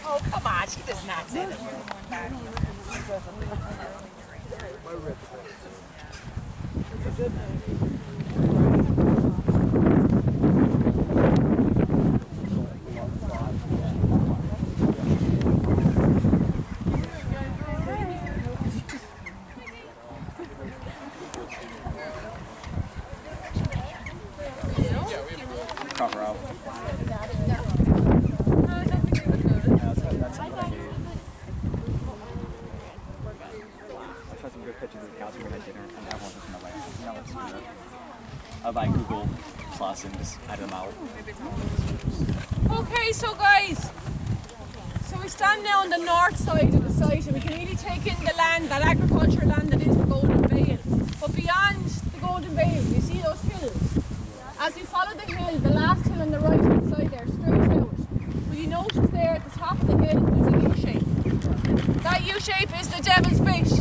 Oh, come on, she does not say that. Cover out. I saw some good pictures of the couch we had dinner, and that one was in the way. That looks good. I'll buy Google Plus and just add them out. Okay, so guys, so we stand now on the north side of the site and we can really take in the land, that agricultural land that is the Golden Vale. But beyond the Golden Vale, you see those hills? As we follow the hill, the last hill on the right hand side there, straight out, will you notice there at the top of the hill there's a U-shape. That U-shape is the Devil's Bit.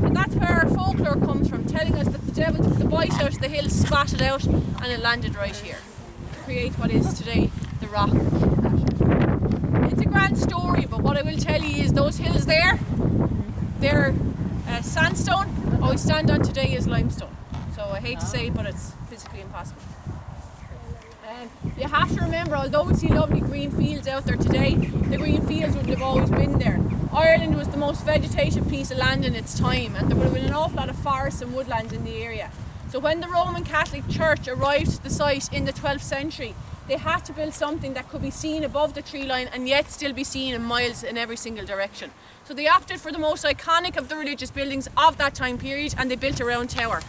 And that's where our folklore comes from, telling us that the devil took the bite out of the hill, spat it out, and it landed right here to create what is today the rock. It's a grand story, but what I will tell you is those hills there, they're sandstone. What we stand on today is limestone. So I hate to say it, but it's physically impossible. You have to remember, although we see lovely green fields out there today, the green fields wouldn't have always been there. Ireland was the most vegetative piece of land in its time, and there would have been an awful lot of forests and woodlands in the area. So when the Roman Catholic Church arrived to the site in the 12th century, they had to build something that could be seen above the tree line and yet still be seen in miles in every single direction. So they opted for the most iconic of the religious buildings of that time period, and they built a round tower.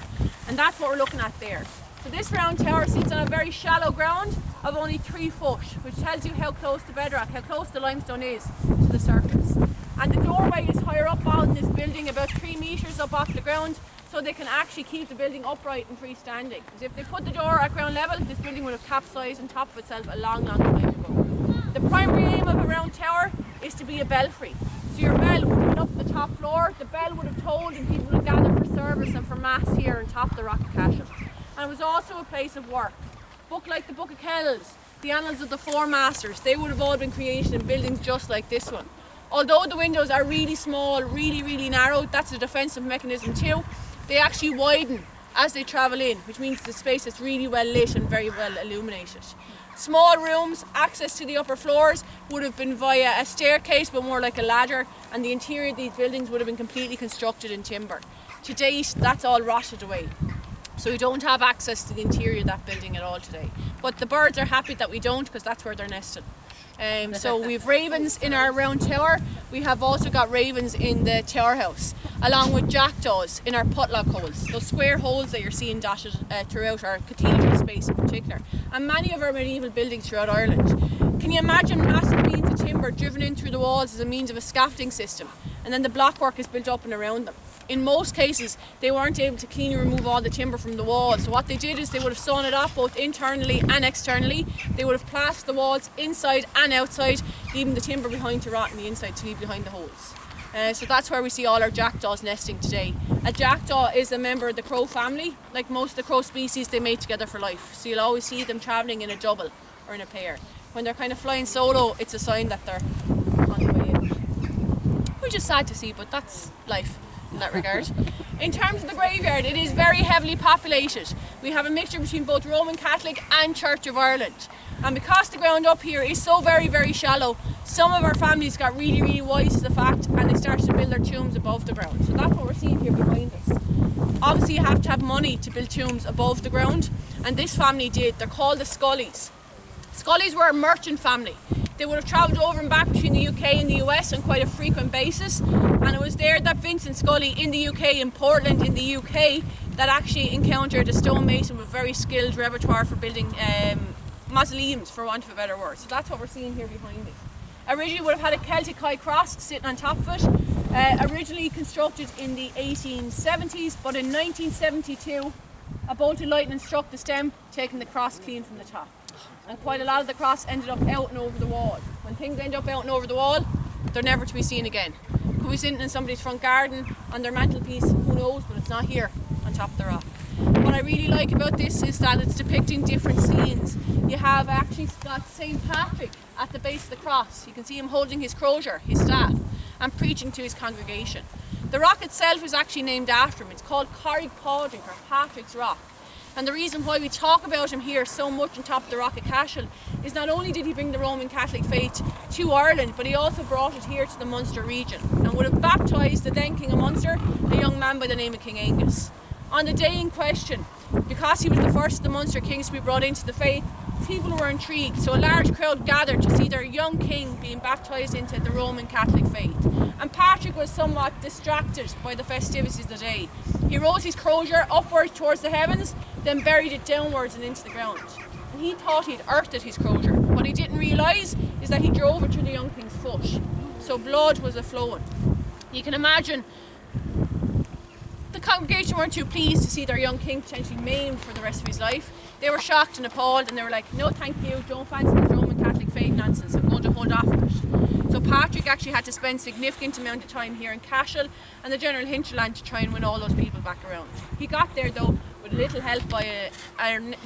And that's what we're looking at there. So this round tower sits on a very shallow ground of only 3 foot, which tells you how close the bedrock, how close the limestone is to the surface. And the doorway is higher up on this building, about 3 metres up off the ground, so they can actually keep the building upright and freestanding. Because if they put the door at ground level, this building would have capsized on top of itself a long, long time ago. The primary aim of a round tower is to be a belfry. So your bell would have been up the top floor, the bell would have tolled and people would gather for service and for mass here on top of the rock of Cashel. And it was also a place of work. Book like the Book of Kells, the Annals of the Four Masters, they would have all been created in buildings just like this one. Although the windows are really small, really narrow, that's a defensive mechanism too, they actually widen as they travel in, which means the space is really well lit and very well illuminated. Small rooms, access to the upper floors would have been via a staircase, but more like a ladder, and the interior of these buildings would have been completely constructed in timber. To date, that's all rotted away. So we don't have access to the interior of that building at all today. But the birds are happy that we don't, because that's where they're nesting. So we've ravens in our round tower. We have also got ravens in the tower house, along with jackdaws in our potlock holes. Those square holes that you're seeing dotted throughout our cathedral space in particular, and many of our medieval buildings throughout Ireland. Can you imagine massive beams of timber driven in through the walls as a means of a scaffolding system, and then the blockwork is built up and around them? In most cases, they weren't able to cleanly remove all the timber from the walls. So what they did is they would have sawn it off both internally and externally. They would have plastered the walls inside and outside, leaving the timber behind to rot on the inside to leave behind the holes. So that's where we see all our jackdaws nesting today. A jackdaw is a member of the crow family. Like most of the crow species, they mate together for life. So you'll always see them travelling in a double or in a pair. When they're kind of flying solo, it's a sign that they're on the way in. Which is sad to see, but that's life in that regard. In terms of the graveyard, it is very heavily populated. We have a mixture between both Roman Catholic and Church of Ireland. And because the ground up here is so very shallow, some of our families got really wise to the fact, and they started to build their tombs above the ground. So that's what we're seeing here behind us. Obviously you have to have money to build tombs above the ground, and this family did. They're called the Scullys. Scullys were a merchant family. They would have travelled over and back between the UK and the US on quite a frequent basis, and it was there that Vincent Scully in the UK, in Portland in the UK, that actually encountered a stonemason with very skilled repertoire for building mausoleums, for want of a better word. So that's what we're seeing here behind me. Originally would have had a Celtic high cross sitting on top of it, originally constructed in the 1870s, but in 1972 a bolt of lightning struck the stem, taking the cross clean from the top. And quite a lot of the cross ended up out and over the wall. When things end up out and over the wall, they're never to be seen again. Could be sitting in somebody's front garden on their mantelpiece, who knows, but it's not here on top of the rock. What I really like about this is that it's depicting different scenes. You have actually got St. Patrick at the base of the cross. You can see him holding his crozier, his staff, and preaching to his congregation. The rock itself is actually named after him. It's called Corrig Padraig, or Patrick's Rock. And the reason why we talk about him here so much on top of the rock at Cashel is not only did he bring the Roman Catholic faith to Ireland, but he also brought it here to the Munster region and would have baptised the then King of Munster, a young man by the name of King Angus. On the day in question, because he was the first of the Munster kings to be brought into the faith, people were intrigued, so a large crowd gathered to see their young king being baptised into the Roman Catholic faith. And Patrick was somewhat distracted by the festivities of the day. He rose his crozier upwards towards the heavens, then buried it downwards and into the ground. And he thought he'd earthed his crozier. What he didn't realise is that he drove it through the young king's foot. So blood was a-flowing. You can imagine the congregation weren't too pleased to see their young king potentially maimed for the rest of his life. They were shocked and appalled, and they were like, no thank you, don't fancy this Roman Catholic faith nonsense, I'm going to hold off on it. So Patrick actually had to spend a significant amount of time here in Cashel and the general hinterland to try and win all those people back around. He got there though with a little help by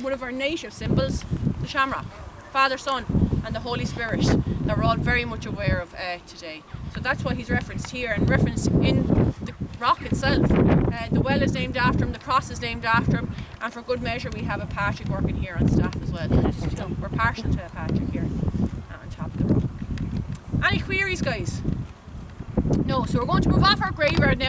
one of our native symbols, the shamrock, Father, Son and the Holy Spirit, that we're all very much aware of today. So that's why he's referenced here, and referenced in the rock itself. The well is named after him, the cross is named after him, and for good measure we have a Patrick working here on staff as well. So we're partial to a Patrick here on top of the rock. Any queries, guys? No, so we're going to move off our graveyard now.